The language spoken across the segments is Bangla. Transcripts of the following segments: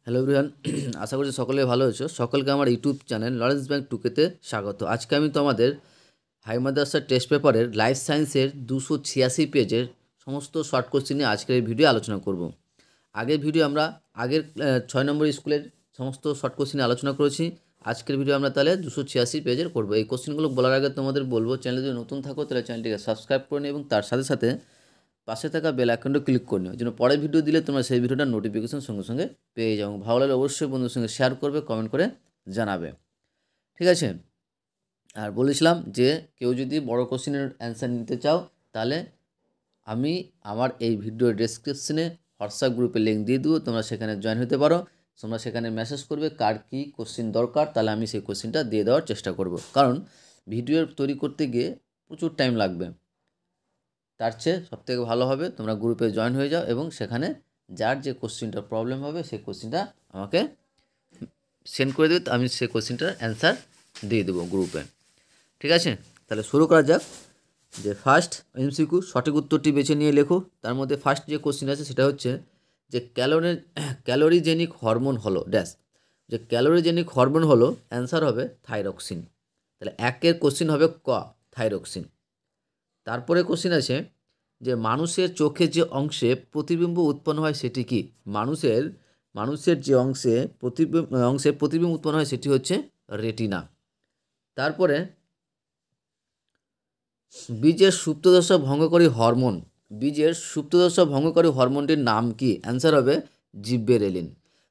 হ্যালো এভরিওয়ান আশা করছি সকলে ভালো আছো। সকলকে আমার ইউটিউব চ্যানেল নলেজ ব্যাংক টুকেতে স্বাগত। আজকে আমি তোমাদের হাই মাদ্রাসার টেস্ট পেপারের লাইফ সায়েন্সের 286 পেজের সমস্ত শর্ট কোশ্চেন নিয়ে আজকের এই ভিডিও আলোচনা করব। আগের ভিডিও আমরা আগের 6 নম্বর স্কুলের সমস্ত শর্ট কোশ্চেন আলোচনা করেছি। আজকের ভিডিও আমরা তাহলে 286 পেজের করব। এই কোশ্চেনগুলো বলার আগে তোমাদের বলবো, চ্যানেলে যদি নতুন থাকো তাহলে চ্যানেলটিকে সাবস্ক্রাইব করে নিও এবং তার সাথে সাথে পাশে থাকা বেল আইকনটা ক্লিক করে নিও, যেন পরের ভিডিও দিলে তোমরা সেই ভিডিওটার নোটিফিকেশন সঙ্গে সঙ্গে পেয়ে যাও। ভালো লাগলে অবশ্যই বন্ধুদের সঙ্গে শেয়ার করবে, কমেন্ট করে জানাবে, ঠিক আছে। আর বলেছিলাম যে কেউ যদি বড় কোশ্চেনের অ্যান্সার নিতে চাও তাহলে আমি আমার এই ভিডিও ডেসক্রিপশনে হোয়াটসঅ্যাপ গ্রুপে লিঙ্ক দিয়ে দেবো, তোমরা সেখানে জয়েন হতে পারো। তোমরা সেখানে মেসেজ করবে কার কী কোশ্চেন দরকার, তাহলে আমি সেই কোশ্চেনটা দিয়ে দেওয়ার চেষ্টা করব। কারণ ভিডিও তৈরি করতে গিয়ে প্রচুর টাইম লাগবে, তার চেয়ে সবথেকে ভালো হবে তোমরা গ্রুপে জয়েন হয়ে যাও এবং সেখানে যার যে কোশ্চেনটার প্রবলেম হবে সেই কোশ্চেনটা আমাকে সেন্ড করে দেবে, আমি সেই কোশ্চেনটার অ্যান্সার দিয়ে দেবো গ্রুপে, ঠিক আছে। তাহলে শুরু করা যাক। যে ফার্স্ট এমসিকিউ, সঠিক উত্তরটি বেছে নিয়ে লেখো। তার মধ্যে ফার্স্ট যে কোশ্চেন আছে সেটা হচ্ছে যে ক্যালোরিজেনিক হরমোন হলো ড্যাশ। যে ক্যালোরিজেনিক হরমোন হলো, অ্যান্সার হবে থাইরক্সিন। তাহলে একের কোশ্চেন হবে ক, থাইরক্সিন। তারপরে কোশ্চেন আছে যে মানুষের চোখে যে অংশে প্রতিবিম্ব উৎপন্ন হয় সেটি কি। মানুষের যে অংশে প্রতিবিম্ব উৎপন্ন হয় সেটি হচ্ছে রেটিনা। তারপরে বীজের সুপ্তদশা ভঙ্গকারী হরমোনটির নাম কি। অ্যান্সার হবে জিব্বেরেলিন।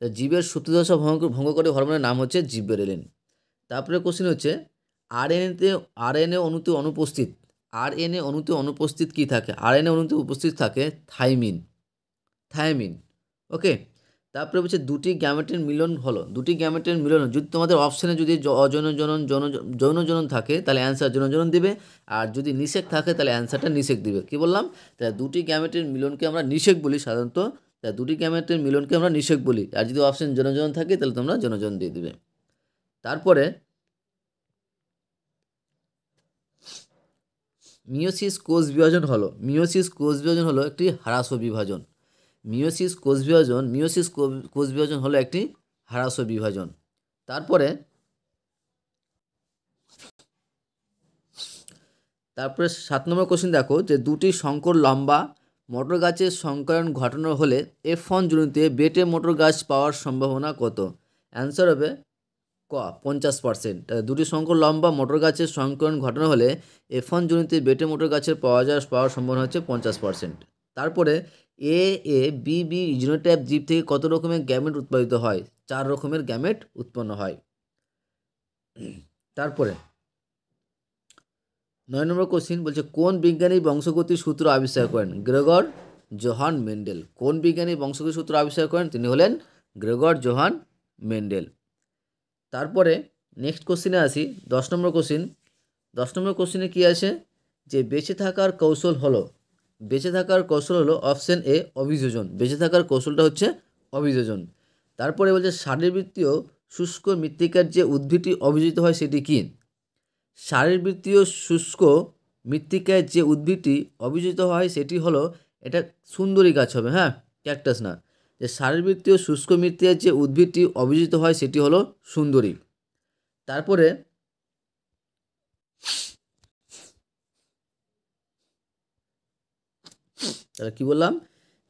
জীবের সুপ্তদশা ভঙ্গকারী হরমোনের নাম হচ্ছে জিব্বেরেলিন। তারপরে কোশ্চেন হচ্ছে আরএনএ অণুতে অনুপস্থিত কি থাকে। আরএনএ অণুতে উপস্থিত থাকে থায়ামিন। ওকে। তারপরে বলছে দুটি গ্যামেটের মিলন হলো। যদি তোমাদের অপশানে যদি যৌন জনন থাকে তাহলে অ্যান্সার যৌন জনন দিবে, আর যদি নিষেক থাকে তাহলে অ্যান্সারটা নিষেক দিবে। কি বললাম, তাহলে দুটি গ্যামেটের মিলনকে আমরা নিষেক বলি সাধারণত, আর যদি অপশান যৌন জনন থাকে তাহলে তোমরা যৌন জনন দিয়ে দিবে। তারপরে মিয়োসিস কোষ বিভাজন হলো একটি হ্রাস বিভাজন। মিয়োসিস কোষ বিভাজন হলো একটি হ্রাস বিভাজন। তারপরে 7 নম্বর কোশ্চেন দেখো যে দুটি সংকর লম্বা মটর গাছের সংকরণ ঘটানো হলে F1 জুড়িতে বেটে মটর গাছ পাওয়ার সম্ভাবনা কত। অ্যান্সার হবে ক, 50%। দুটি সংকর লম্বা মটর গাছের সংকরণ ঘটানো হলে F1 জুড়িতে বেটে মটর গাছের পাওয়ার সম্ভাবনা হচ্ছে 50%। তারপরে বি জিনোটাইপ জীব থেকে কত রকমের গ্যামেট উৎপাদিত হয়। 4 রকমের গ্যামেট উৎপন্ন হয়। তারপরে 9 নম্বর কোশ্চিন বলছে কোন বিজ্ঞানী বংশগতির সূত্র আবিষ্কার করেন। Gregor Johann Mendel. কোন বিজ্ঞানী বংশগতির সূত্র আবিষ্কার করেন, তিনি হলেন গ্রেগর জোহান মেন্ডেল। তারপরে নেক্সট কোশ্চিনে আসি। 10 নম্বর কোশ্চিনে কি আছে যে বেঁচে থাকার কৌশল হলো অপশন এ অভিযোজন। বেঁচে থাকার কৌশলটা হচ্ছে অভিযোজন। তারপরে বলছে শারীরবৃত্তীয় শুষ্ক মৃত্তিকার যে উদ্ভিদটি অভিযোজিত হয় সেটি কি। শারীরবৃত্তীয় শুষ্ক মৃত্তিকায় যে উদ্ভিদটি অভিযোজিত হয় সেটি হলো, এটা সুন্দরী গাছ হবে, হ্যাঁ, ক্যাকটাস না। যে শারীরবৃত্তীয় শুষ্ক মৃত্তিকায় যে উদ্ভিদটি অভিযোজিত হয় সেটি হলো সুন্দরী। তারপরে তাহলে কি বললাম,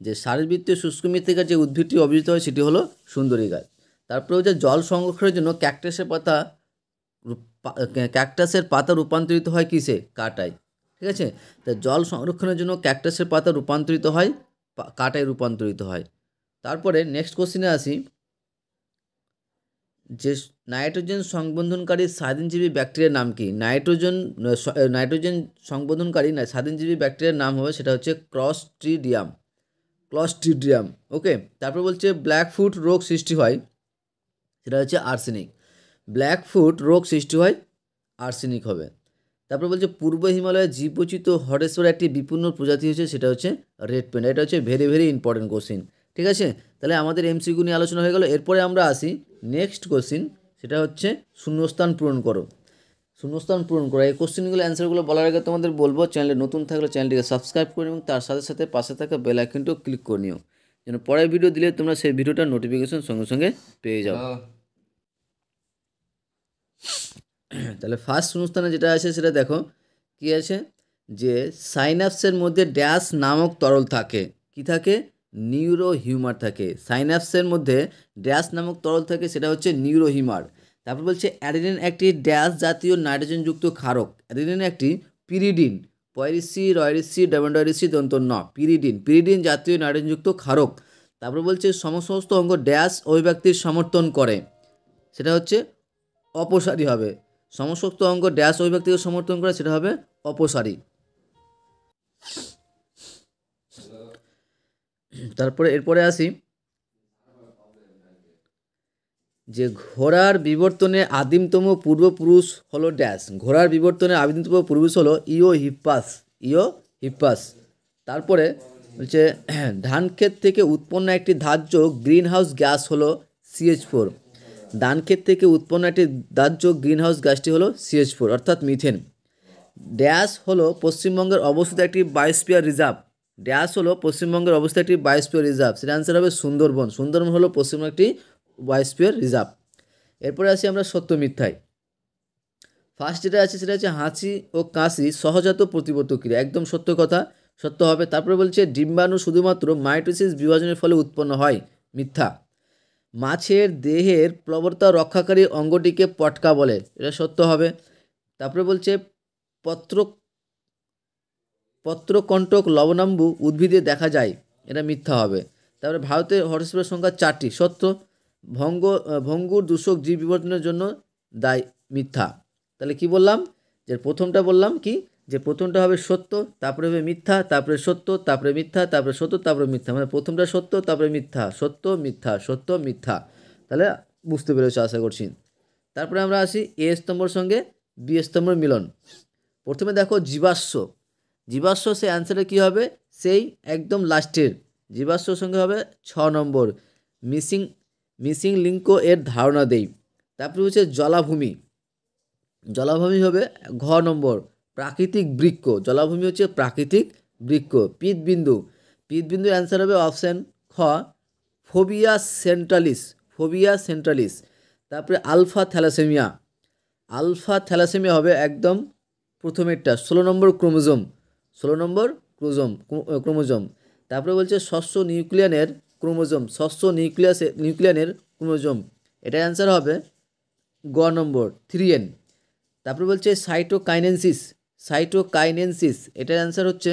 যে শারীরবৃত্তীয় শুষ্ক মৃত্তিকার যে উদ্ভিদটি অভিযোজিত হয় সেটি হলো সুন্দরী গাছ। তারপরে হচ্ছে জল সংরক্ষণের জন্য ক্যাকটাসের পাতা রূপান্তরিত হয় কিসে, কাটায়, ঠিক আছে। তা জল সংরক্ষণের জন্য ক্যাকটাসের পাতা রূপান্তরিত হয় কাটায় রূপান্তরিত হয়। তারপরে নেক্সট কোশ্চেনে আসি যে নাইট্রোজেন সংবন্ধনকারী স্বাধীনজীবী ব্যাকটেরিয়ার নাম কি। নাইট্রোজেন সংবন্ধনকারী স্বাধীনজীবী ব্যাকটেরিয়ার নাম হবে, সেটা হচ্ছে ক্লস্ট্রিডিয়াম। ওকে। তারপর বলছে ব্ল্যাক ফুট রোগ সৃষ্টি হয়, সেটা হচ্ছে আর্সেনিক। আর্সেনিক হবে। তারপর বলছে পূর্ব হিমালয়ের জীববৈচিত্র্য হরেশ্বর একটি বিপন্ন প্রজাতি হচ্ছে, সেটা হচ্ছে রেড পেন্ডা। এটা হচ্ছে ভেরি ভেরি ইম্পর্টেন্ট কোশ্চিন, ঠিক আছে। তাহলে আমাদের এমসিকিউ নিয়ে আলোচনা হয়ে গেল। এরপরে আমরা আসি নেক্সট কোশ্চিন, সেটা হচ্ছে শূন্যস্থান পূরণ করো। এই কোশ্চেনগুলো অ্যান্সারগুলো বলার আগে তোমাদের বলবো, চ্যানেলে নতুন থাকলে চ্যানেলটিকে সাবস্ক্রাইব করে এবং তার সাথে সাথে পাশে থাকা বেল আইকনটিও ক্লিক করে নিও, যেন পরের ভিডিও দিলে তোমরা সেই ভিডিওটার নোটিফিকেশন সঙ্গে সঙ্গে পেয়ে যাও। তাহলে ফার্স্ট শূন্যস্থানে যেটা আছে সেটা দেখো কি আছে, যে সাইনাপসের মধ্যে ড্যাশ নামক তরল থাকে। কি থাকে? নিউরো হিউমার থাকে। সাইনাপসের মধ্যে ড্যাশ নামক তরল থাকে, সেটা হচ্ছে নিউরো হিউমার। তারপর বলছে অ্যাডিনিন একটি ড্যাশ জাতীয় নাইট্রোজেনযুক্ত ক্ষারক। অ্যাডিনিন একটি পিরিডিন, পয়রিসি রয়রিসি ডাবন্ডরিসি দন্ত ন, পিরিডিন, পিরিডিন জাতীয় নাইট্রোজেনযুক্ত ক্ষারক। তারপর বলছে সমস্ত অঙ্গ ড্যাশ অভিব্যক্তির সমর্থন করে, সেটা হচ্ছে অপসারী হবে। সমস্ত অঙ্গ ড্যাশ অভিব্যক্তিকে সমর্থন করে, সেটা হবে অপসারী। তারপরে এরপরে আসি, যে ঘোড়ার বিবর্তনে আদিমতম পূর্বপুরুষ হলো ড্যাশ। ঘোড়ার বিবর্তনে আদিমতম পূর্বপুরুষ হলো ইও হিপ্পাস, ইও হিপ্পাস। তারপরে হচ্ছে ধান ক্ষেত থেকে উৎপন্ন একটি ধার্য গ্রিন হাউস গ্যাস হলো CH4। ধান ক্ষেত থেকে উৎপন্ন একটি ধার্য গ্রিন হাউস গ্যাসটি হলো CH4 অর্থাৎ মিথেন। ড্যাশ হলো পশ্চিমবঙ্গের অবস্থিত একটি বায়োস্ফিয়ার রিজার্ভ। ড্যাশ হলো পশ্চিমবঙ্গের অবস্থিত একটি বায়োস্ফিয়ার রিজার্ভ, সেটা আনসার হবে সুন্দরবন। সুন্দরবন হলো পশ্চিমবঙ্গের একটি বায়োস্ফিয়ার রিজার্ভ। এরপরে আসি আমরা সত্য মিথ্যায়। ফার্স্ট যেটা আছে সেটা হচ্ছে হাঁচি ও কাশি সহজাত প্রতিবর্তক ক্রিয়া, একদম সত্য কথা, সত্য হবে। তারপরে বলছে ডিম্বাণু শুধুমাত্র মাইটোসিস বিভাজনের ফলে উৎপন্ন হয়, মিথ্যা। মাছের দেহের প্লবতা রক্ষাকারী অঙ্গটিকে পটকা বলে, এটা সত্য হবে। তারপরে বলছে পত্র পত্রকণ্টক লবণাম্বু উদ্ভিদে দেখা যায়, এটা মিথ্যা হবে। তারপরে ভারতে হটস্পটের সংখ্যা 4টি, সত্য। ভঙ্গুর দূষক জীব বিবর্তনের জন্য দায়, মিথ্যা। তাহলে কি বললাম, যে প্রথমটা বললাম কি, যে প্রথমটা হবে সত্য, তারপরে হবে মিথ্যা, তারপরে সত্য, তারপরে মিথ্যা, তারপরে সত্য, তারপরে মিথ্যা, মানে প্রথমটা সত্য, তারপরে মিথ্যা, সত্য মিথ্যা, সত্য মিথ্যা। তাহলে বুঝতে পেরেছো আশা করছি। তারপরে আমরা আসি A স্তম্ভর সঙ্গে B স্তম্ভের মিলন। প্রথমে দেখো জীবাশ্ম। জীবাশ্ম সে অ্যান্সারে কী হবে, সেই একদম লাস্টের জীবাশ্মর সঙ্গে হবে 6 নম্বর, মিসিং লিঙ্ক এর ধারণা দেই। তারপরে হচ্ছে জলাভূমি। জলাভূমি হবে ঘ নম্বর, প্রাকৃতিক বৃক্ষ। জলাভূমি হচ্ছে প্রাকৃতিক বৃক্ষ। পিতবিন্দু, পিতবিন্দুর অ্যান্সার হবে অপশান খ, ফোবিয়া সেন্ট্রালিস, ফোবিয়া সেন্ট্রালিস। তারপরে আলফা থ্যালাসেমিয়া। আলফা থ্যালাসেমিয়া হবে একদম প্রথমেরটা, 16 নম্বর ক্রোমোজোম, 16 নম্বর ক্রোমোজোম। তারপরে বলছে ষষ্ঠ নিউক্লিয়ানের ক্রোমোজোম, ষষ্ঠ নিউক্লিয়ানের ক্রোমোজোম, এটার অ্যান্সার হবে গ নম্বর 3N। তারপরে বলছে সাইটোকাইনেনসিস, সাইটোকাইনেনসিস, এটার অ্যান্সার হচ্ছে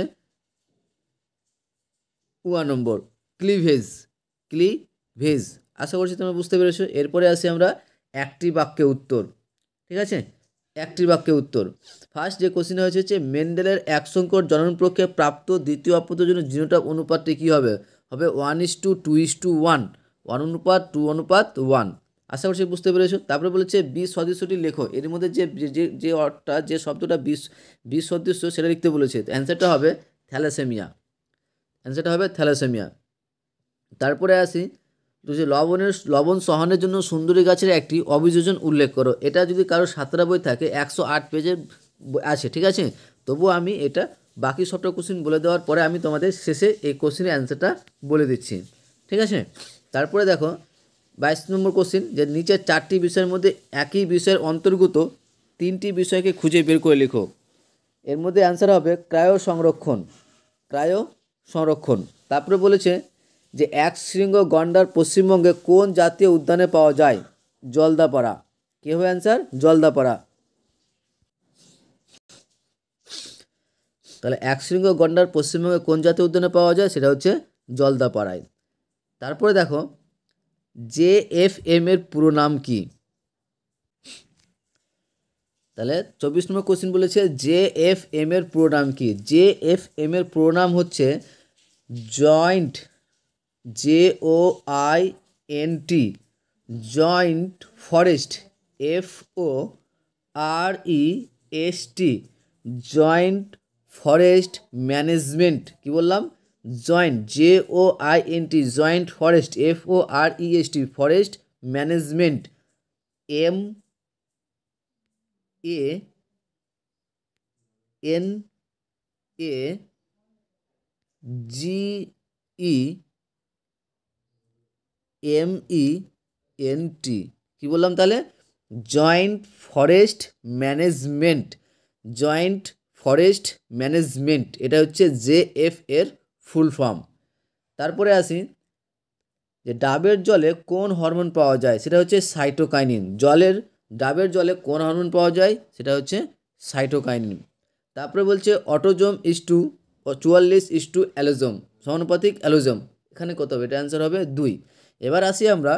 1 নম্বর ক্লিভেজ, ক্লিভেজ। আশা করছি তোমরা বুঝতে পেরেছো। এরপরে আসি আমরা একটি বাক্যে উত্তর, ঠিক আছে, একটি বাক্যে উত্তর। ফার্স্ট যে কোশ্চেন হয়েছে হচ্ছে মেন্ডেলের এক সংকর জনন প্রক্রিয়ায় প্রাপ্ত দ্বিতীয় অপত্যের জন্য জিনোটাইপ অনুপাতটি কী হবে, হবে 1:2:1, 1:2:1। আশা করছি বুঝতে পেরেছো। তারপরে বলেছে বিশ সদৃশ্যটি লেখো, এর মধ্যে যে যে যে অর্থটা, যে শব্দটা বিশ সদৃশ্য সেটা লিখতে বলেছে। অ্যান্সারটা হবে থ্যালাসেমিয়া, অ্যান্সারটা হবে থ্যালাসেমিয়া। তারপরে আসি যে লবণ সহনের জন্য সুন্দরী গাছের একটি অভিযোজন উল্লেখ করো। এটা যদি কারো 7টা বই থাকে 108 পেজের আছে, ঠিক আছে। তবুও আমি এটা বাকি সবটা কোশ্চেন বলে দেওয়ার পরে আমি তোমাদের শেষে এই কোশ্চেনের অ্যান্সারটা বলে দিচ্ছি, ঠিক আছে। তারপরে দেখো 22 নম্বর কোশ্চেন, যে নিচের 4টি বিষয়ের মধ্যে একই বিষয়ের অন্তর্গত 3টি বিষয়কে খুঁজে বের করে লেখো। এর মধ্যে অ্যান্সার হবে ক্রায়ো সংরক্ষণ, ক্রায়ো সংরক্ষণ। তারপরে বলেছে যে এক শৃঙ্গ গন্ডার পশ্চিমবঙ্গে কোন জাতীয় উদ্যানে পাওয়া যায়, জলদাপাড়া। কি হবে অ্যান্সার, জলদাপাড়া। তাহলে এক শৃঙ্গ গন্ডার পশ্চিমবঙ্গে কোন জাতীয় উদ্যানে পাওয়া যায়, সেটা হচ্ছে জলদাপাড়ায়। তারপরে দেখো JFM এর পুরো নাম কি। তাহলে 24 নম্বর কোশ্চেন বলেছে JFM এর পুরো নাম কি। JFM এর পুরো নাম হচ্ছে joint, JOINT, joint forest, FOREST, joint forest management. কি বললাম, joint, JOINT, joint forest, FOREST, forest management, MANAGE MENT, কি বললাম তাহলে? Joint forest management, joint forest management, এটা হচ্ছে JF এর ফুল ফর্ম। তারপরে আসি যে ডাবের জলে কোন হরমোন পাওয়া যায়, সেটা হচ্ছে সাইটোকাইনিন। ডাবের জলে কোন হরমোন পাওয়া যায়, সেটা হচ্ছে সাইটোকাইনিন। তারপরে বলছে অটোজোম ইস্টু 44 অ্যালোজোম, সমানুপাতিক অ্যালোজোম, এখানে কত হবে? এটা অ্যান্সার হবে 2। এবার আসি আমরা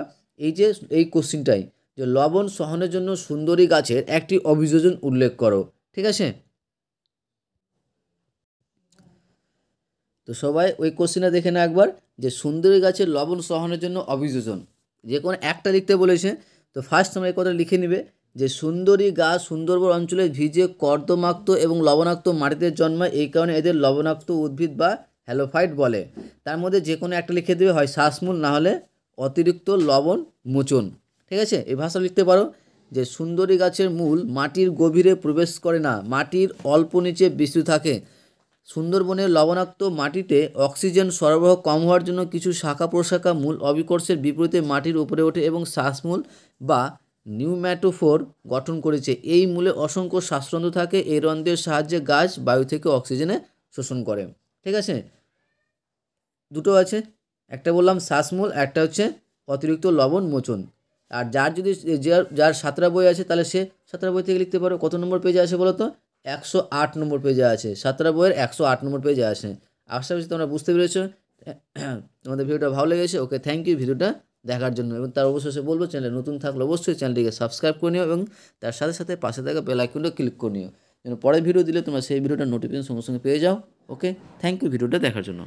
এই কোশ্চিনটাই, যে লবণ সহনের জন্য সুন্দরী গাছের একটি অভিযোজন উল্লেখ করো। ঠিক আছে, তো সবাই ওই কোশ্চেনটা দেখে না একবার, যে সুন্দরী গাছের লবণ সহনের জন্য অভিযোজন, যে কোনো একটা লিখতে বলেছে। তো ফার্স্ট তোমরা এই কথা লিখে নিবে যে সুন্দরী গাছ সুন্দরবন অঞ্চলে ভিজে কর্দমাক্ত এবং লবণাক্ত মাটিতে জন্মায়, এই কারণে এদের লবণাক্ত উদ্ভিদ বা হ্যালোফাইট বলে। তার মধ্যে যে কোনো একটা লিখে দেবে, হয় শ্বাসমূল, না হলে অতিরিক্ত লবণ মোচন। ঠিক আছে, এই ভাষা লিখতে পারো যে সুন্দরী গাছের মূল মাটির গভীরে প্রবেশ করে না, মাটির অল্প নিচে বিস্তৃত থাকে। সুন্দরবনের লবণাক্ত মাটিতে অক্সিজেন সরবরাহ কম হওয়ার জন্য কিছু শাখা প্রশাখা মূল অবিকর্ষের বিপরীতে মাটির উপরে ওঠে এবং শ্বাসমূল বা নিউম্যাটোফোর গঠন করেছে। এই মূলে অসংখ্য শ্বাসরন্ধ্র থাকে, এই রন্ধ্রের সাহায্যে গাছ বায়ু থেকে অক্সিজেনে শোষণ করে। ঠিক আছে, দুটো আছে, একটা বললাম শ্বাসমূল, একটা হচ্ছে অতিরিক্ত লবণ মোচন। আর যার 7টা বই আছে, তাহলে সে 7টা বই থেকে লিখতে পারো। কত নম্বর পেজে আছে বলো তো? 108 নম্বর পেজে আছে, 7টা বইয়ের 108 নম্বর পেজে আছে। আশা করছি তোমরা বুঝতে পেরেছো। তোমাদের ভিডিওটা ভালো লেগেছে। ওকে, থ্যাংক ইউ ভিডিওটা দেখার জন্য। এবং তার অবশ্যই বলবো, চ্যানেল নতুন থাকলে অবশ্যই চ্যানেলটিকে সাবস্ক্রাইব করে নিও এবং তার সাথে সাথে পাশে থাকা বেল আইকনটা ক্লিক করে নিও, যেন পরের ভিডিও দিলে তোমরা সেই ভিডিওটা নোটিফিকেশন সঙ্গে সঙ্গে পেয়ে যাও। ওকে, থ্যাংক ইউ ভিডিওটা দেখার জন্য।